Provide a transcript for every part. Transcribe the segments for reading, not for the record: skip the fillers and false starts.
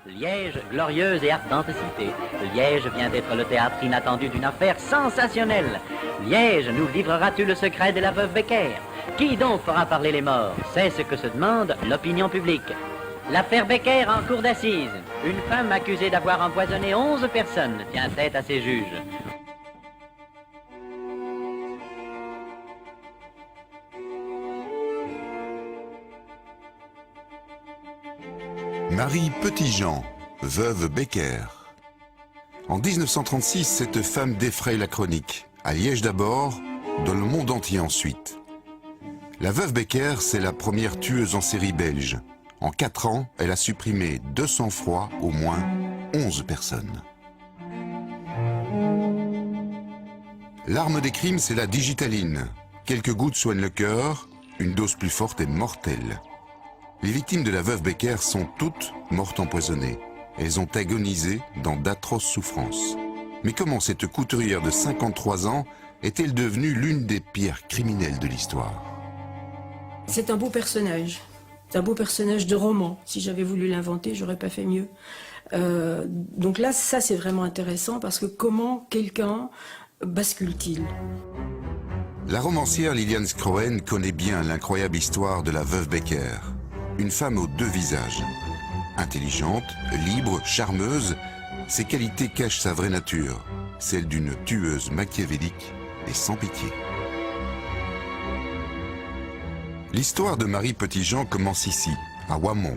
Liège, glorieuse et ardente cité. Liège vient d'être le théâtre inattendu d'une affaire sensationnelle. Liège, nous livreras-tu le secret de la veuve Becker? Qui donc fera parler les morts? C'est ce que se demande l'opinion publique. L'affaire Becker en cour d'assises. Une femme accusée d'avoir empoisonné 11 personnes tient tête à ses juges. Marie Petitjean, veuve Becker. En 1936, cette femme défraye la chronique, à Liège d'abord, dans le monde entier ensuite. La veuve Becker, c'est la première tueuse en série belge. En 4 ans, elle a supprimé de sang-froid au moins 11 personnes. L'arme des crimes, c'est la digitaline. Quelques gouttes soignent le cœur, une dose plus forte est mortelle. Les victimes de la veuve Becker sont toutes mortes empoisonnées. Elles ont agonisé dans d'atroces souffrances. Mais comment cette couturière de 53 ans est-elle devenue l'une des pires criminelles de l'histoire? C'est un beau personnage. C'est un beau personnage de roman. Si j'avais voulu l'inventer, j'aurais pas fait mieux. Donc là, ça c'est vraiment intéressant parce que comment quelqu'un bascule-t-il? La romancière Liliane Scroen connaît bien l'incroyable histoire de la veuve Becker. Une femme aux 2 visages. Intelligente, libre, charmeuse, ses qualités cachent sa vraie nature, celle d'une tueuse machiavélique et sans pitié. L'histoire de Marie Petitjean commence ici, à Ouamont,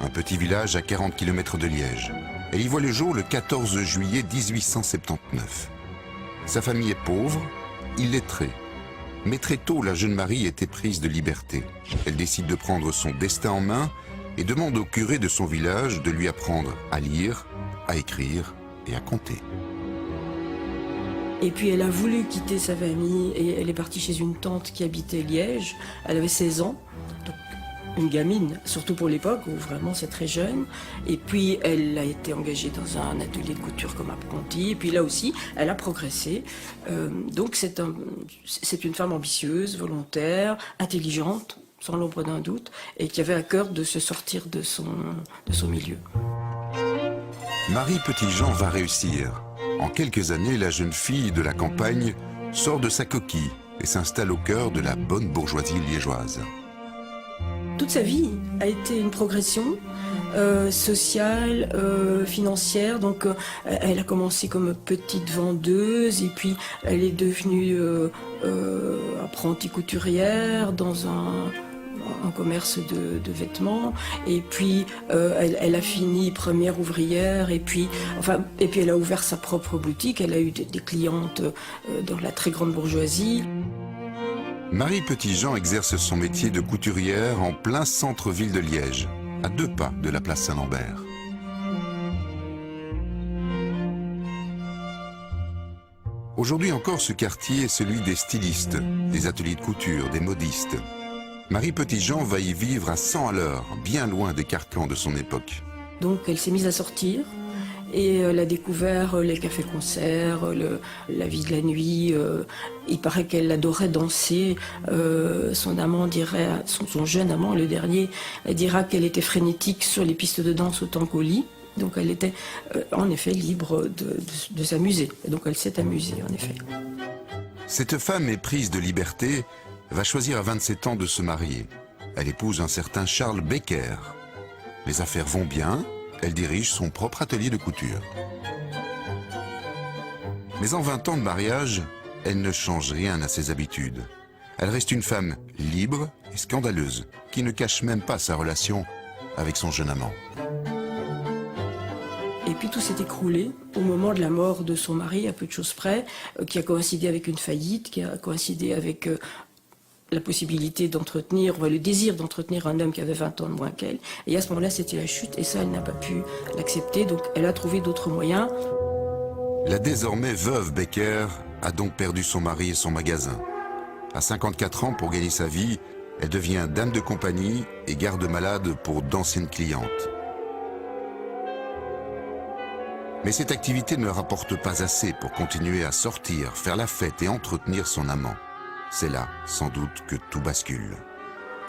un petit village à 40 km de Liège. Elle y voit le jour le 14 juillet 1879. Sa famille est pauvre, illettrée. Mais très tôt, la jeune Marie était prise de liberté. Elle décide de prendre son destin en main et demande au curé de son village de lui apprendre à lire, à écrire et à compter. Et puis elle a voulu quitter sa famille et elle est partie chez une tante qui habitait Liège. Elle avait 16 ans, donc une gamine, surtout pour l'époque où vraiment c'est très jeune. Et puis elle a été engagée dans un atelier de couture comme apprentie. Et puis là aussi, elle a progressé. Donc c'est une femme ambitieuse, volontaire, intelligente, sans l'ombre d'un doute, et qui avait à cœur de se sortir de son milieu. Marie Petitjean va réussir. En quelques années, la jeune fille de la campagne sort de sa coquille et s'installe au cœur de la bonne bourgeoisie liégeoise. Toute sa vie a été une progression sociale, financière. Donc elle a commencé comme petite vendeuse et puis elle est devenue apprentie couturière dans un commerce de vêtements, et puis elle a fini première ouvrière, et puis elle a ouvert sa propre boutique. Elle a eu des clientes dans la très grande bourgeoisie. Marie Petitjean exerce son métier de couturière en plein centre-ville de Liège, à 2 pas de la place Saint-Lambert. Aujourd'hui encore, ce quartier est celui des stylistes, des ateliers de couture, des modistes. Marie Petitjean va y vivre à 100 à l'heure, bien loin des carcans de son époque. Donc elle s'est mise à sortir et elle a découvert les cafés-concerts, la vie de la nuit. Il paraît qu'elle adorait danser. Son amant dirait, son jeune amant, le dernier, dira qu'elle était frénétique sur les pistes de danse autant qu'au lit. Donc elle était en effet libre de s'amuser. Et donc elle s'est amusée en effet. Cette femme éprise de liberté va choisir à 27 ans de se marier. Elle épouse un certain Charles Becker. Les affaires vont bien, elle dirige son propre atelier de couture. Mais en 20 ans de mariage, elle ne change rien à ses habitudes. Elle reste une femme libre et scandaleuse, qui ne cache même pas sa relation avec son jeune amant. Et puis tout s'est écroulé au moment de la mort de son mari, à peu de choses près, qui a coïncidé avec une faillite, qui a coïncidé avec la possibilité d'entretenir, le désir d'entretenir un homme qui avait 20 ans de moins qu'elle. Et à ce moment-là, c'était la chute, et ça, elle n'a pas pu l'accepter, donc elle a trouvé d'autres moyens. La désormais veuve Becker a donc perdu son mari et son magasin. À 54 ans, pour gagner sa vie, elle devient dame de compagnie et garde-malade pour d'anciennes clientes. Mais cette activité ne rapporte pas assez pour continuer à sortir, faire la fête et entretenir son amant. C'est là, sans doute, que tout bascule.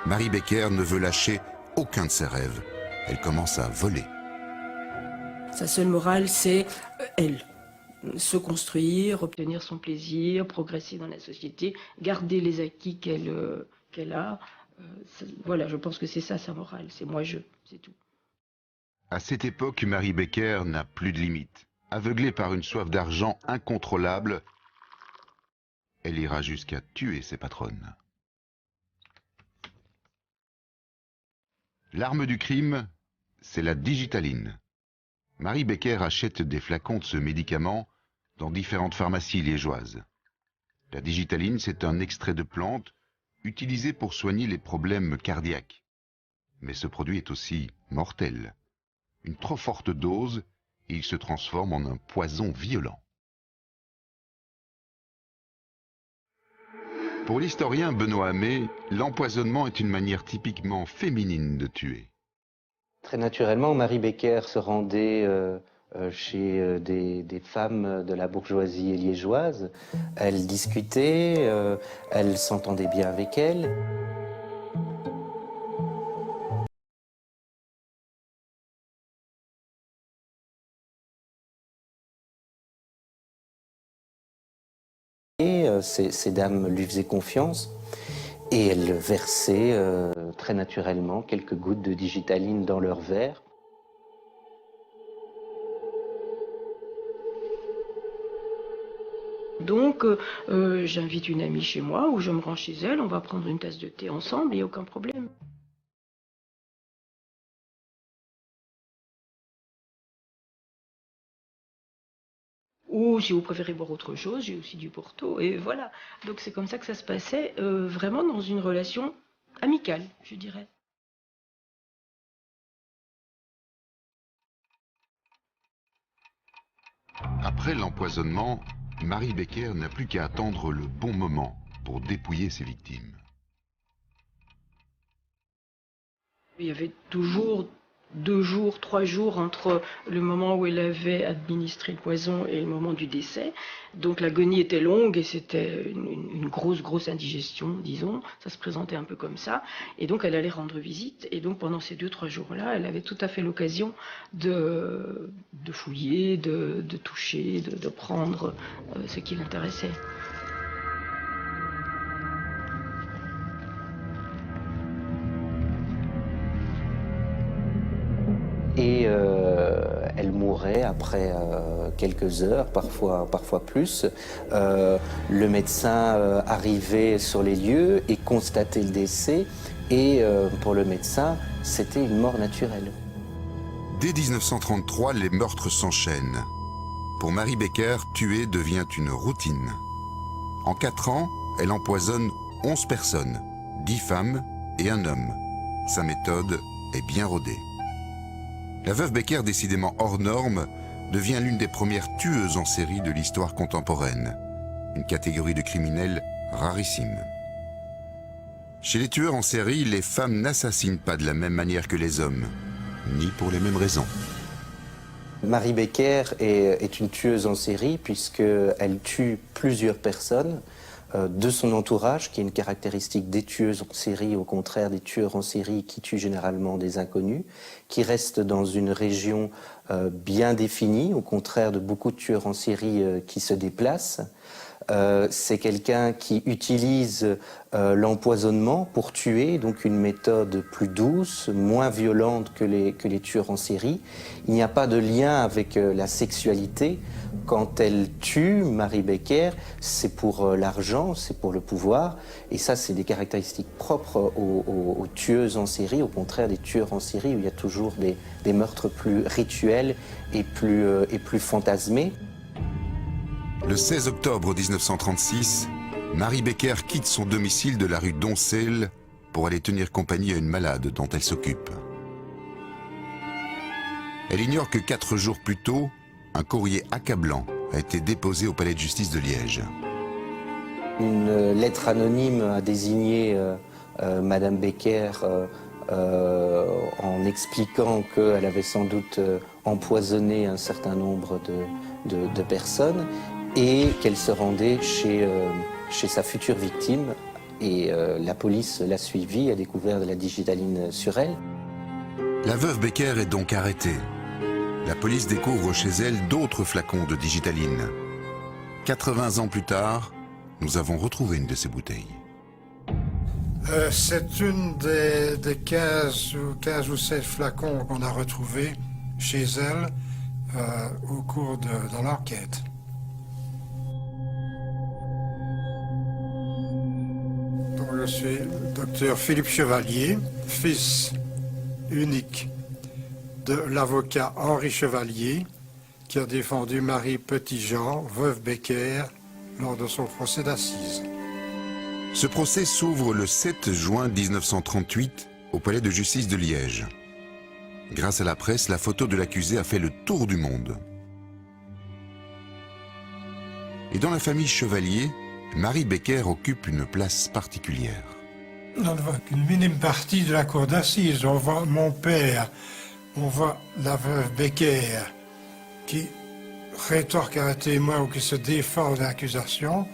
Marie Becker ne veut lâcher aucun de ses rêves. Elle commence à voler. Sa seule morale, c'est elle. Se construire, obtenir son plaisir, progresser dans la société, garder les acquis qu'elle a. Voilà, je pense que c'est ça sa morale, c'est moi-je, c'est tout. À cette époque, Marie Becker n'a plus de limite. Aveuglée par une soif d'argent incontrôlable, elle ira jusqu'à tuer ses patronnes. L'arme du crime, c'est la digitaline. Marie Becker achète des flacons de ce médicament dans différentes pharmacies liégeoises. La digitaline, c'est un extrait de plante utilisé pour soigner les problèmes cardiaques. Mais ce produit est aussi mortel. Une trop forte dose et il se transforme en un poison violent. Pour l'historien Benoît Hamé, l'empoisonnement est une manière typiquement féminine de tuer. Très naturellement, Marie Becker se rendait chez des femmes de la bourgeoisie liégeoise. Elle discutait, elle s'entendait bien avec elles. Et ces dames lui faisaient confiance et elles versaient très naturellement quelques gouttes de digitaline dans leur verre. Donc, j'invite une amie chez moi ou je me rends chez elle, on va prendre une tasse de thé ensemble, il n'y a aucun problème. Ou si vous préférez boire autre chose, j'ai aussi du Porto, et voilà. Donc c'est comme ça que ça se passait, vraiment dans une relation amicale, je dirais. Après l'empoisonnement, Marie Becker n'a plus qu'à attendre le bon moment pour dépouiller ses victimes. Il y avait toujours 2 jours, 3 jours entre le moment où elle avait administré le poison et le moment du décès. Donc l'agonie était longue et c'était une grosse indigestion, disons. Ça se présentait un peu comme ça. Et donc elle allait rendre visite. Et donc pendant ces 2-3 jours-là, elle avait tout à fait l'occasion de fouiller, de toucher, de prendre ce qui l'intéressait. Et elle mourait après quelques heures, parfois plus. Le médecin arrivait sur les lieux et constatait le décès. Et pour le médecin, c'était une mort naturelle. Dès 1933, les meurtres s'enchaînent. Pour Marie Becker, tuer devient une routine. En 4 ans, elle empoisonne 11 personnes, 10 femmes et un homme. Sa méthode est bien rodée. La veuve Becker, décidément hors norme, devient l'une des premières tueuses en série de l'histoire contemporaine. Une catégorie de criminels rarissime. Chez les tueurs en série, les femmes n'assassinent pas de la même manière que les hommes, ni pour les mêmes raisons. Marie Becker est une tueuse en série puisqu'elle tue plusieurs personnes de son entourage, qui est une caractéristique des tueuses en série, au contraire des tueurs en série qui tuent généralement des inconnus, qui restent dans une région bien définie, au contraire de beaucoup de tueurs en série qui se déplacent. C'est quelqu'un qui utilise l'empoisonnement pour tuer, donc une méthode plus douce, moins violente que les tueurs en série. Il n'y a pas de lien avec la sexualité. Quand elle tue, Marie Becker, c'est pour l'argent, c'est pour le pouvoir. Et ça, c'est des caractéristiques propres aux tueuses en série, au contraire des tueurs en série où il y a toujours des meurtres plus rituels et plus fantasmés. Le 16 octobre 1936, Marie Becker quitte son domicile de la rue Doncel pour aller tenir compagnie à une malade dont elle s'occupe. Elle ignore que 4 jours plus tôt, un courrier accablant a été déposé au palais de justice de Liège. Une lettre anonyme a désigné Madame Becker en expliquant qu'elle avait sans doute empoisonné un certain nombre de personnes et qu'elle se rendait chez sa future victime. Et la police l'a suivie, a découvert de la digitaline sur elle. La veuve Becker est donc arrêtée. La police découvre chez elle d'autres flacons de digitaline. 80 ans plus tard, nous avons retrouvé une de ces bouteilles. C'est une des 15 ou 16 flacons qu'on a retrouvés chez elle au cours de l'enquête. Donc, je suis le docteur Philippe Chevalier, fils unique de l'avocat Henri Chevalier, qui a défendu Marie Petitjean, veuve Becker, lors de son procès d'assises. Ce procès s'ouvre le 7 juin 1938 au palais de justice de Liège. Grâce à la presse, la photo de l'accusé a fait le tour du monde. Et dans la famille Chevalier, Marie Becker occupe une place particulière. On ne voit qu'une minime partie de la cour d'assises. On voit mon père, on voit la veuve Becker qui rétorque à un témoin ou qui se défend de l'accusation,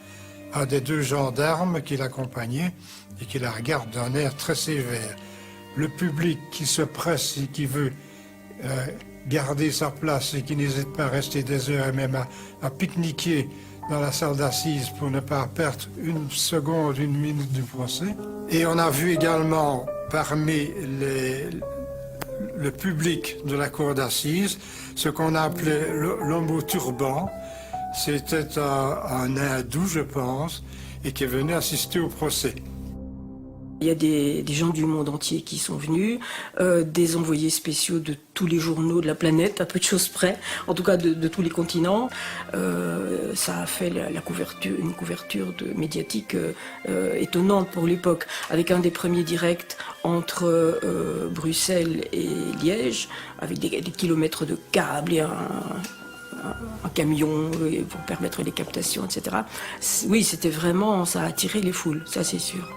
à des deux gendarmes qui l'accompagnaient et qui la regardent d'un air très sévère. Le public qui se presse et qui veut garder sa place et qui n'hésite pas à rester des heures et même à pique-niquer dans la salle d'assises pour ne pas perdre une seconde, une minute du procès. Et on a vu également parmi le public de la cour d'assises ce qu'on a appelé l'homme au turban. C'était un hindou, je pense, et qui est venu assister au procès. Il y a des gens du monde entier qui sont venus, des envoyés spéciaux de tous les journaux de la planète, à peu de choses près, en tout cas de tous les continents. Ça a fait une couverture médiatique étonnante pour l'époque, avec un des premiers directs entre Bruxelles et Liège, avec des kilomètres de câbles et un camion pour permettre les captations, etc. Oui, c'était vraiment, ça a attiré les foules, ça c'est sûr.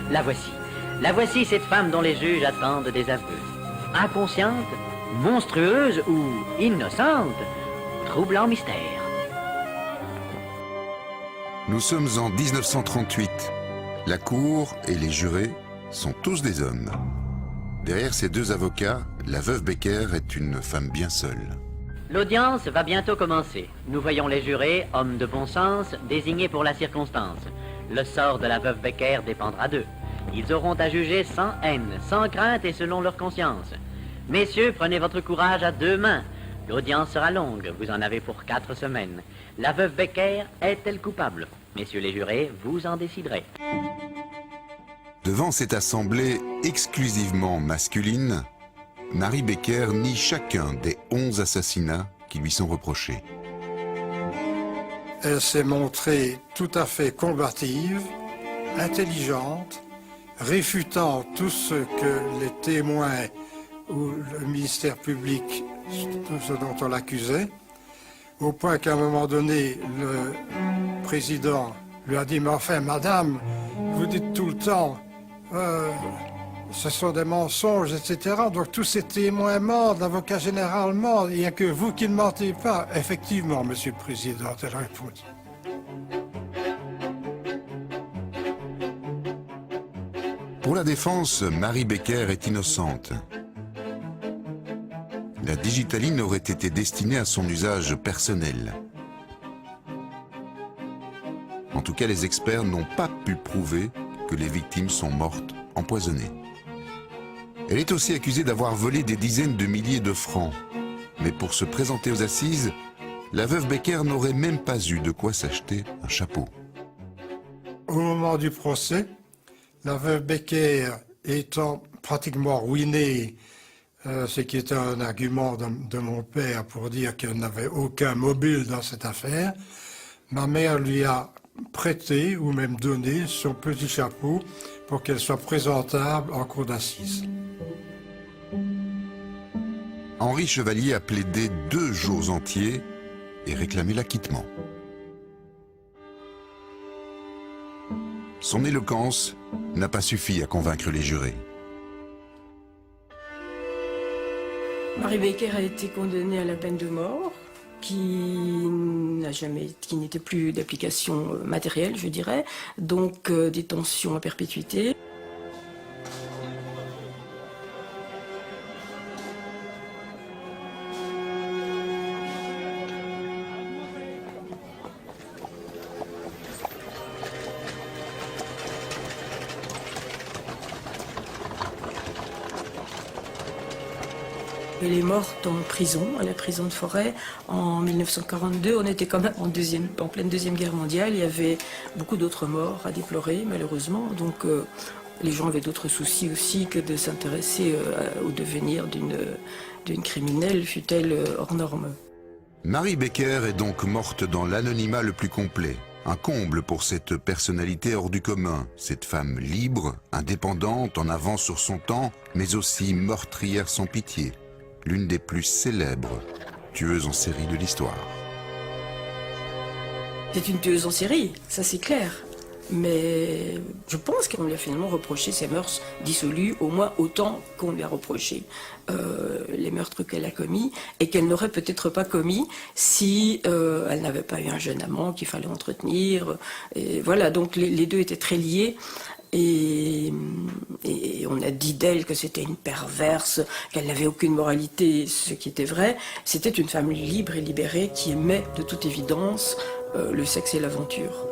La voici. La voici, cette femme dont les juges attendent des aveux. Inconsciente, monstrueuse ou innocente, troublant mystère. Nous sommes en 1938. La cour et les jurés sont tous des hommes. Derrière ces deux avocats, la veuve Becker est une femme bien seule. L'audience va bientôt commencer. Nous voyons les jurés, hommes de bon sens, désignés pour la circonstance. Le sort de la veuve Becker dépendra d'eux. Ils auront à juger sans haine, sans crainte et selon leur conscience. Messieurs, prenez votre courage à deux mains. L'audience sera longue, vous en avez pour 4 semaines. La veuve Becker est-elle coupable? Messieurs les jurés, vous en déciderez. Devant cette assemblée exclusivement masculine, Marie Becker nie chacun des 11 assassinats qui lui sont reprochés. Elle s'est montrée tout à fait combative, intelligente, réfutant tout ce que les témoins ou le ministère public, ce dont on l'accusait, au point qu'à un moment donné, le président lui a dit « Mais enfin, madame, vous dites tout le temps, ce sont des mensonges, etc. » Donc tous ces témoins mentent, l'avocat général ment, il n'y a que vous qui ne mentez pas. « Effectivement, monsieur le président, elle répond. » Pour la défense, Marie Becker est innocente. La digitaline aurait été destinée à son usage personnel. En tout cas, les experts n'ont pas pu prouver que les victimes sont mortes empoisonnées. Elle est aussi accusée d'avoir volé des dizaines de milliers de francs. Mais pour se présenter aux assises, la veuve Becker n'aurait même pas eu de quoi s'acheter un chapeau. Au moment du procès, la veuve Becker étant pratiquement ruinée, ce qui était un argument de mon père pour dire qu'elle n'avait aucun mobile dans cette affaire, ma mère lui a prêté ou même donné son petit chapeau pour qu'elle soit présentable en cour d'assises. Henri Chevalier a plaidé 2 jours entiers et réclamé l'acquittement. Son éloquence n'a pas suffi à convaincre les jurés. Marie Becker a été condamnée à la peine de mort, qui n'était plus d'application matérielle, je dirais, donc détention à perpétuité. elle est morte en prison, à la prison de Forêt, en 1942. On était quand même en pleine Deuxième Guerre mondiale. Il y avait beaucoup d'autres morts à déplorer, malheureusement. Donc les gens avaient d'autres soucis aussi que de s'intéresser au devenir d'une criminelle, fût-elle hors norme. Marie Becker est donc morte dans l'anonymat le plus complet. Un comble pour cette personnalité hors du commun, cette femme libre, indépendante, en avance sur son temps, mais aussi meurtrière sans pitié. L'une des plus célèbres tueuses en série de l'histoire. C'est une tueuse en série, ça c'est clair. Mais je pense qu'on lui a finalement reproché ses mœurs dissolues, au moins autant qu'on lui a reproché les meurtres qu'elle a commis, et qu'elle n'aurait peut-être pas commis si elle n'avait pas eu un jeune amant qu'il fallait entretenir. Et voilà, donc les deux étaient très liés. Et on a dit d'elle que c'était une perverse, qu'elle n'avait aucune moralité, ce qui était vrai. C'était une femme libre et libérée qui aimait de toute évidence le sexe et l'aventure.